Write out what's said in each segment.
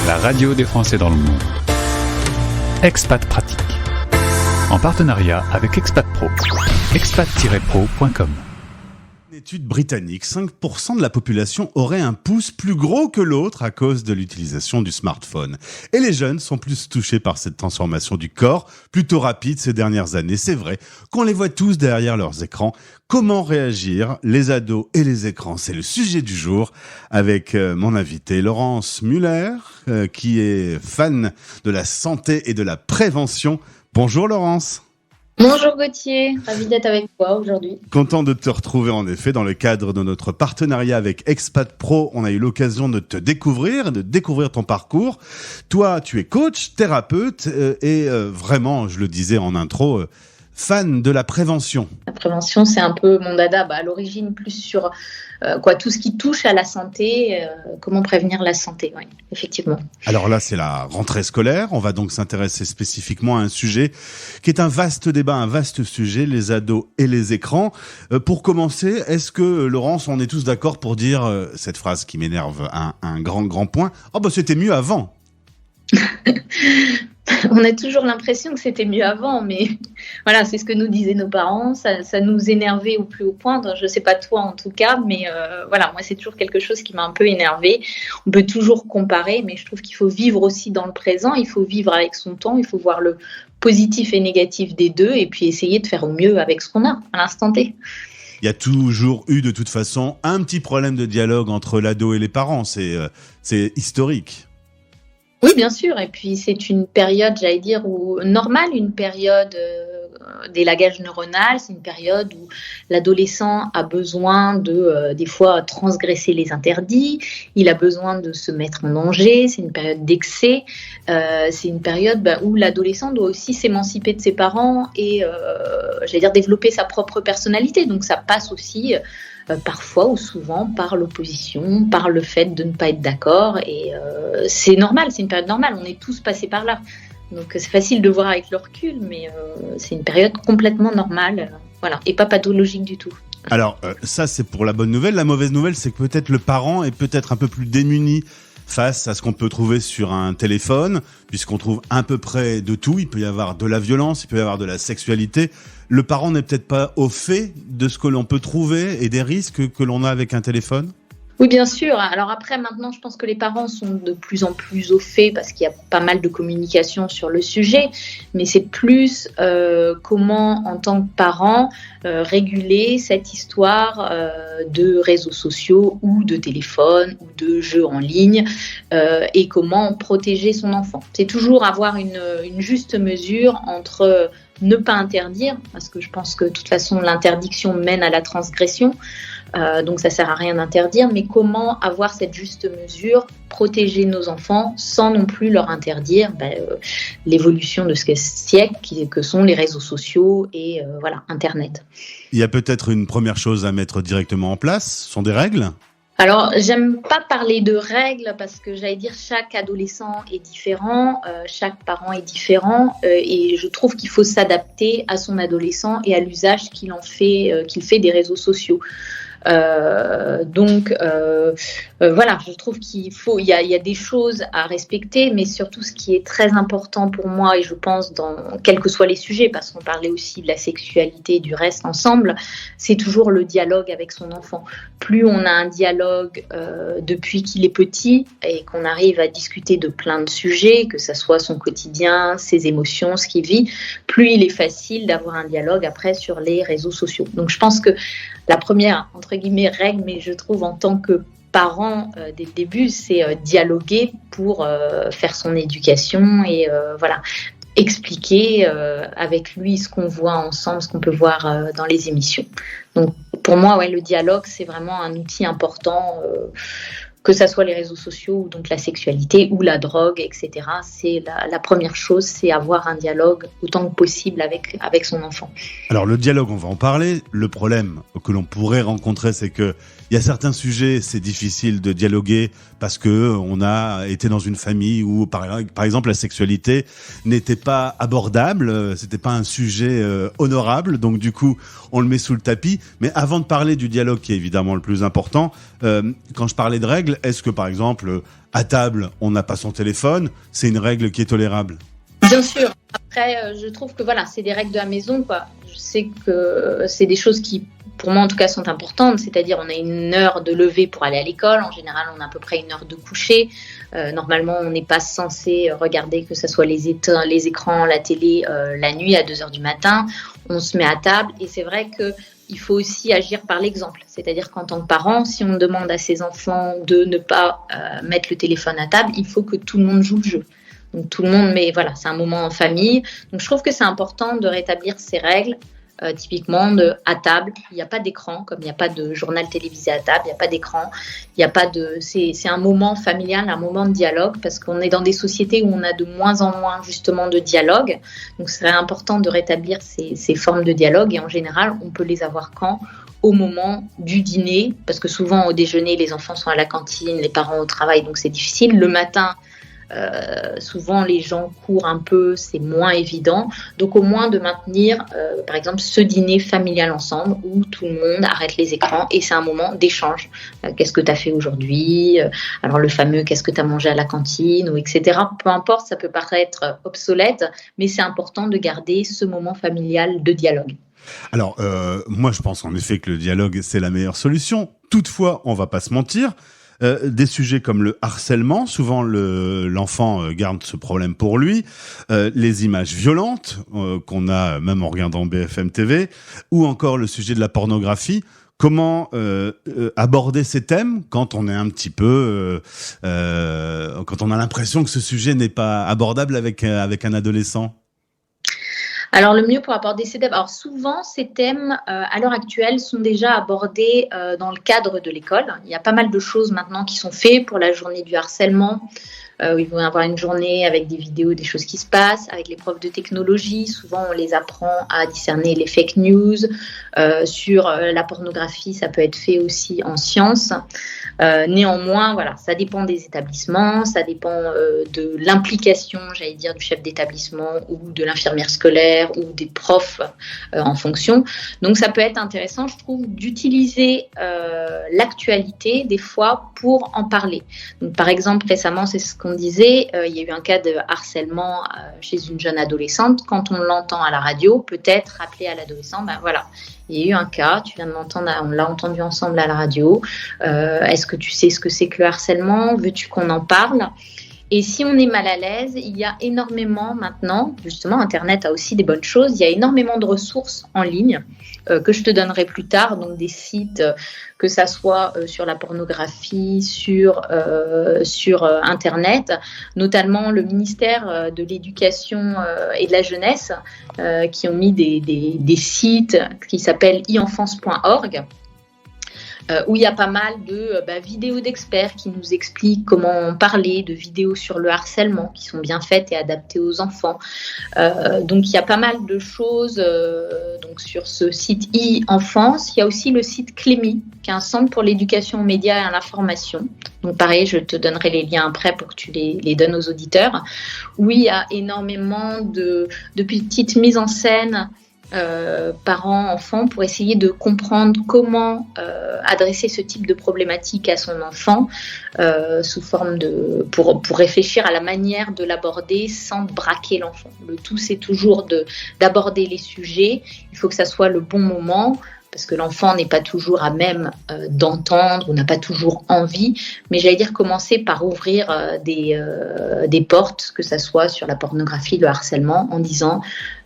la radio des Français dans le monde. Expat Pratique. En partenariat avec Expat Pro. expat-pro.com. Une étude britannique, 5% de la population aurait un pouce plus gros que l'autre à cause de l'utilisation du smartphone. Et les jeunes sont plus touchés par cette transformation du corps, plutôt rapide ces dernières années. C'est vrai qu'on les voit tous derrière leurs écrans. Comment réagir, les ados et les écrans? C'est le sujet du jour avec mon invité Laurence Muller, qui est fan de la santé et de la prévention. Bonjour Laurence. Bonjour Gauthier, ravi d'être avec toi aujourd'hui. Content de te retrouver en effet dans le cadre de notre partenariat avec Expat Pro. On a eu l'occasion de te découvrir, de découvrir ton parcours. Toi, tu es coach, thérapeute et vraiment, je le disais en intro, fan de la prévention. La prévention, c'est un peu mon dada. À l'origine, plus sur tout ce qui touche à la santé, comment prévenir la santé, oui, effectivement. Alors là, c'est la rentrée scolaire. On va donc s'intéresser spécifiquement à un sujet qui est un vaste débat, un vaste sujet, les ados et les écrans. Pour commencer, est-ce que, Laurence, on est tous d'accord pour dire cette phrase qui m'énerve, un grand point? Oh, c'était mieux avant. On a toujours l'impression que c'était mieux avant, mais voilà, c'est ce que nous disaient nos parents, ça nous énervait au plus haut point. Je ne sais pas toi en tout cas, mais moi c'est toujours quelque chose qui m'a un peu énervée. On peut toujours comparer, mais je trouve qu'il faut vivre aussi dans le présent, il faut vivre avec son temps, il faut voir le positif et négatif des deux et puis essayer de faire au mieux avec ce qu'on a à l'instant T. Il y a toujours eu de toute façon un petit problème de dialogue entre l'ado et les parents, c'est historique. Oui, bien sûr. Et puis, c'est une période, j'allais dire, normale, une période d'élagage neuronal. C'est une période où l'adolescent a besoin de, des fois, transgresser les interdits. Il a besoin de se mettre en danger. C'est une période d'excès. C'est une période où l'adolescent doit aussi s'émanciper de ses parents et, j'allais dire, développer sa propre personnalité. Donc, ça passe aussi parfois ou souvent par l'opposition, par le fait de ne pas être d'accord et c'est normal, c'est une période normale, on est tous passés par là. Donc c'est facile de voir avec le recul, mais c'est une période complètement normale, et pas pathologique du tout. Alors ça c'est pour la bonne nouvelle, la mauvaise nouvelle c'est que peut-être le parent est peut-être un peu plus démuni face à ce qu'on peut trouver sur un téléphone, puisqu'on trouve à peu près de tout. Il peut y avoir de la violence, il peut y avoir de la sexualité. Le parent n'est peut-être pas au fait de ce que l'on peut trouver et des risques que l'on a avec un téléphone? Oui, bien sûr. Alors après, maintenant, je pense que les parents sont de plus en plus au fait parce qu'il y a pas mal de communication sur le sujet, mais c'est plus comment, en tant que parent, réguler cette histoire de réseaux sociaux ou de téléphone ou de jeux en ligne et comment protéger son enfant. C'est toujours avoir une juste mesure entre ne pas interdire, parce que je pense que de toute façon, l'interdiction mène à la transgression. Donc ça sert à rien d'interdire, mais comment avoir cette juste mesure, protéger nos enfants sans non plus leur interdire l'évolution de ce siècle que sont les réseaux sociaux et Internet. Il y a peut-être une première chose à mettre directement en place, ce sont des règles? Alors, j'aime pas parler de règles parce que j'allais dire chaque adolescent est différent, chaque parent est différent et je trouve qu'il faut s'adapter à son adolescent et à l'usage qu'il fait des réseaux sociaux. Je trouve il y a des choses à respecter, mais surtout ce qui est très important pour moi et je pense dans quels que soient les sujets, parce qu'on parlait aussi de la sexualité et du reste ensemble, c'est toujours le dialogue avec son enfant. Plus on a un dialogue depuis qu'il est petit et qu'on arrive à discuter de plein de sujets, que ça soit son quotidien, ses émotions, ce qu'il vit, plus il est facile d'avoir un dialogue après sur les réseaux sociaux. Donc je pense que la première, entre guillemets, règle, mais je trouve en tant que parent, dès le début, c'est dialoguer pour faire son éducation et expliquer avec lui ce qu'on voit ensemble, ce qu'on peut voir dans les émissions. Donc pour moi, le dialogue, c'est vraiment un outil important, que ça soit les réseaux sociaux, ou donc la sexualité ou la drogue, etc. C'est la première chose, c'est avoir un dialogue autant que possible avec son enfant. Alors le dialogue, on va en parler. Le problème que l'on pourrait rencontrer, c'est que il y a certains sujets, c'est difficile de dialoguer parce que on a été dans une famille où, par exemple, la sexualité n'était pas abordable, c'était pas un sujet honorable, donc du coup, on le met sous le tapis. Mais avant de parler du dialogue, qui est évidemment le plus important, quand je parlais de règles, règles. Est-ce que, par exemple, à table, on n'a pas son téléphone? C'est une règle qui est tolérable? Bien sûr. Après, je trouve que voilà, c'est des règles de la maison, quoi. Je sais que c'est des choses qui, pour moi en tout cas, sont importantes. C'est-à-dire, on a une heure de lever pour aller à l'école. En général, on a à peu près une heure de coucher. Normalement, on n'est pas censé regarder que ce soit les écrans, la télé, la nuit à 2 heures du matin. On se met à table et c'est vrai que il faut aussi agir par l'exemple. C'est-à-dire qu'en tant que parent, si on demande à ses enfants de ne pas mettre le téléphone à table, il faut que tout le monde joue le jeu. Donc tout le monde, mais voilà, c'est un moment en famille. Donc je trouve que c'est important de rétablir ces règles. Typiquement, à table, il n'y a pas d'écran, comme il n'y a pas de journal télévisé à table, il n'y a pas d'écran, il n'y a pas de. C'est un moment familial, un moment de dialogue, parce qu'on est dans des sociétés où on a de moins en moins justement de dialogue. Donc, c'est important de rétablir ces formes de dialogue. Et en général, on peut les avoir quand? Au moment du dîner, parce que souvent au déjeuner, les enfants sont à la cantine, les parents au travail, donc c'est difficile. Le matin, souvent les gens courent un peu, c'est moins évident. Donc au moins de maintenir, par exemple, ce dîner familial ensemble où tout le monde arrête les écrans et c'est un moment d'échange. Qu'est-ce que tu as fait aujourd'hui? Alors le fameux qu'est-ce que tu as mangé à la cantine, ou etc. Peu importe, ça peut paraître obsolète, mais c'est important de garder ce moment familial de dialogue. Alors, moi, je pense en effet que le dialogue, c'est la meilleure solution. Toutefois, on va pas se mentir. Des sujets comme le harcèlement, souvent l'enfant garde ce problème pour lui, les images violentes qu'on a même en regardant BFM TV, ou encore le sujet de la pornographie. Comment aborder ces thèmes quand on est un petit peu, quand on a l'impression que ce sujet n'est pas abordable avec un adolescent? Alors, le mieux pour aborder ces thèmes, alors souvent, ces thèmes, à l'heure actuelle, sont déjà abordés dans le cadre de l'école. Il y a pas mal de choses maintenant qui sont faites pour la journée du harcèlement. Ils vont avoir une journée avec des vidéos, des choses qui se passent, avec les profs de technologie. Souvent, on les apprend à discerner les fake news. Sur la pornographie, ça peut être fait aussi en sciences. Néanmoins, voilà, ça dépend des établissements, ça dépend de l'implication, j'allais dire, du chef d'établissement ou de l'infirmière scolaire ou des profs en fonction. Donc, ça peut être intéressant, je trouve, d'utiliser l'actualité des fois pour en parler. Donc, par exemple, récemment, c'est ce qu'on disait, il y a eu un cas de harcèlement chez une jeune adolescente. Quand on l'entend à la radio, peut-être rappeler à l'adolescent, ben voilà, il y a eu un cas, tu viens de l'entendre, on l'a entendu ensemble à la radio. Est-ce que tu sais ce que c'est que le harcèlement? Veux-tu qu'on en parle? Et si on est mal à l'aise, il y a énormément maintenant, justement, Internet a aussi des bonnes choses, il y a énormément de ressources en ligne que je te donnerai plus tard, donc des sites, que ça soit sur la pornographie, sur Internet, notamment le ministère de l'Éducation et de la Jeunesse qui ont mis des sites qui s'appellent e-enfance.org. Où il y a pas mal de vidéos d'experts qui nous expliquent comment parler, de vidéos sur le harcèlement qui sont bien faites et adaptées aux enfants. Donc il y a pas mal de choses donc sur ce site e-enfance. Il y a aussi le site Clémy, qui est un centre pour l'éducation aux médias et à l'information. Donc pareil, je te donnerai les liens après pour que tu les donnes aux auditeurs. Où il y a énormément de petites mises en scène parents, enfants, pour essayer de comprendre comment adresser ce type de problématique à son enfant sous forme pour réfléchir à la manière de l'aborder sans braquer l'enfant. Le tout, c'est toujours d'aborder les sujets. Il faut que ça soit le bon moment, parce que l'enfant n'est pas toujours à même d'entendre ou n'a pas toujours envie. Mais j'allais dire commencer par ouvrir des portes, que ça soit sur la pornographie, le harcèlement, en disant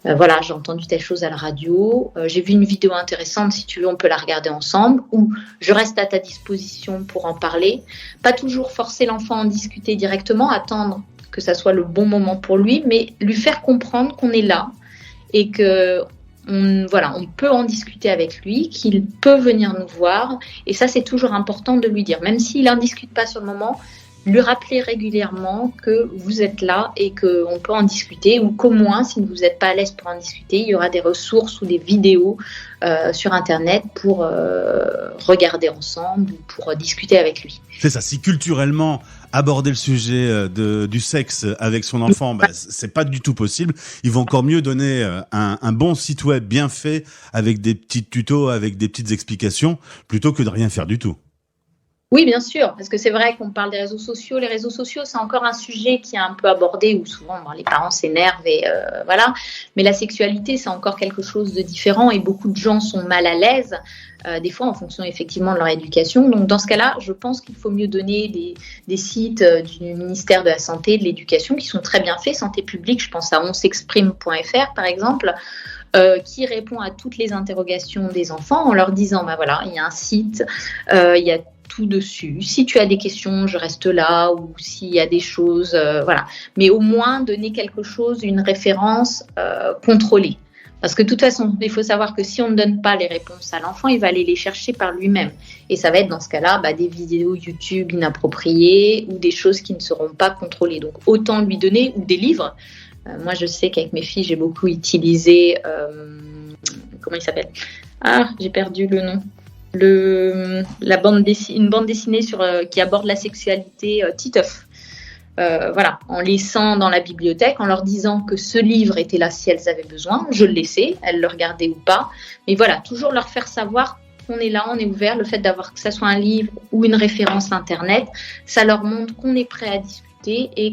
voilà, j'ai entendu telle chose à la radio, j'ai vu une vidéo intéressante, si tu veux, on peut la regarder ensemble, ou je reste à ta disposition pour en parler. Pas toujours forcer l'enfant à en discuter directement, attendre que ça soit le bon moment pour lui, mais lui faire comprendre qu'on est là et que on peut en discuter avec lui, qu'il peut venir nous voir. Et ça, c'est toujours important de lui dire. Même s'il n'en discute pas sur le moment, lui rappeler régulièrement que vous êtes là et qu'on peut en discuter, ou qu'au moins, si vous n'êtes pas à l'aise pour en discuter, il y aura des ressources ou des vidéos sur Internet pour regarder ensemble ou pour discuter avec lui. C'est ça, si culturellement aborder le sujet du sexe avec son enfant, c'est pas du tout possible. Il vaut encore mieux donner un bon site web bien fait avec des petits tutos, avec des petites explications, plutôt que de rien faire du tout. Oui, bien sûr, parce que c'est vrai qu'on parle des réseaux sociaux. Les réseaux sociaux, c'est encore un sujet qui est un peu abordé où souvent les parents s'énervent et voilà. Mais la sexualité, c'est encore quelque chose de différent et beaucoup de gens sont mal à l'aise, des fois en fonction effectivement de leur éducation. Donc dans ce cas-là, je pense qu'il faut mieux donner des sites du ministère de la Santé, de l'Éducation qui sont très bien faits. Santé publique, je pense à onsexprime.fr par exemple. Qui répond à toutes les interrogations des enfants en leur disant voilà, il y a un site, il y a tout dessus. Si tu as des questions, je reste là, ou s'il y a des choses, voilà. Mais au moins donner quelque chose, une référence contrôlée. Parce que de toute façon, il faut savoir que si on ne donne pas les réponses à l'enfant, il va aller les chercher par lui-même. Et ça va être dans ce cas-là des vidéos YouTube inappropriées ou des choses qui ne seront pas contrôlées. Donc autant lui donner, ou des livres. Moi, je sais qu'avec mes filles, j'ai beaucoup utilisé... comment il s'appelle ? Ah, j'ai perdu le nom. Une bande dessinée qui aborde la sexualité, Titeuf. Voilà, en laissant dans la bibliothèque, en leur disant que ce livre était là si elles avaient besoin. Je le laissais, elles le regardaient ou pas. Mais voilà, toujours leur faire savoir qu'on est là, on est ouvert. Le fait d'avoir que ça soit un livre ou une référence Internet, ça leur montre qu'on est prêt à discuter et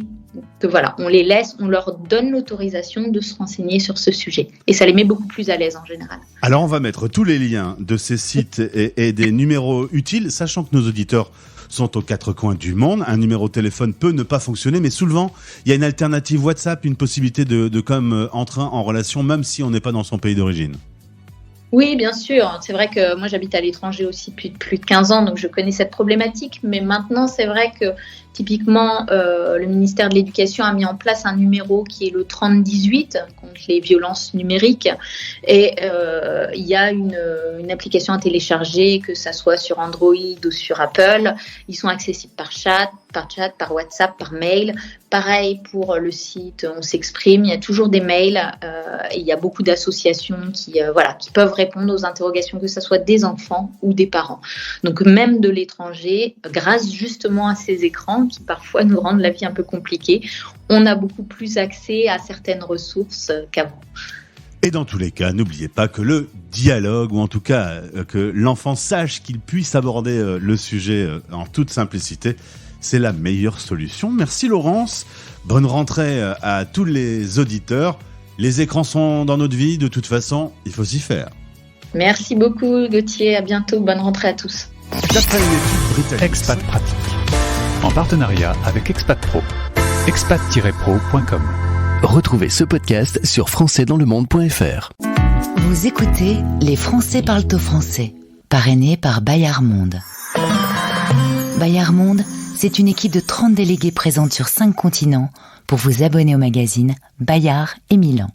que voilà, on les laisse, on leur donne l'autorisation de se renseigner sur ce sujet. Et ça les met beaucoup plus à l'aise en général. Alors on va mettre tous les liens de ces sites et des numéros utiles, sachant que nos auditeurs sont aux quatre coins du monde. Un numéro de téléphone peut ne pas fonctionner, mais souvent, il y a une alternative WhatsApp, une possibilité de comme entrer en relation, même si on n'est pas dans son pays d'origine. Oui, bien sûr. C'est vrai que moi, j'habite à l'étranger aussi depuis plus de 15 ans, donc je connais cette problématique. Mais maintenant, c'est vrai que typiquement, le ministère de l'Éducation a mis en place un numéro qui est le 3018 contre les violences numériques. Et il y a une application à télécharger, que ça soit sur Android ou sur Apple. Ils sont accessibles par chat, par WhatsApp, par mail. Pareil pour le site On s'exprime. Il y a toujours des mails et il y a beaucoup d'associations qui peuvent répondre aux interrogations, que ce soit des enfants ou des parents. Donc même de l'étranger, grâce justement à ces écrans qui parfois nous rendent la vie un peu compliquée, on a beaucoup plus accès à certaines ressources qu'avant. Et dans tous les cas, n'oubliez pas que le dialogue, ou en tout cas que l'enfant sache qu'il puisse aborder le sujet en toute simplicité, c'est la meilleure solution. Merci Laurence, bonne rentrée à tous les auditeurs. Les écrans sont dans notre vie, de toute façon, il faut s'y faire. Merci beaucoup Gauthier, à bientôt, bonne rentrée à tous. D'après une étude britannique, Expat Pratique, en partenariat avec Expat Pro, expat-pro.com. Retrouvez ce podcast sur françaisdanslemonde.fr. Vous écoutez Les Français parlent au français, parrainé par Bayard Monde. Bayard Monde, c'est une équipe de 30 délégués présente sur 5 continents pour vous abonner au magazine Bayard et Milan.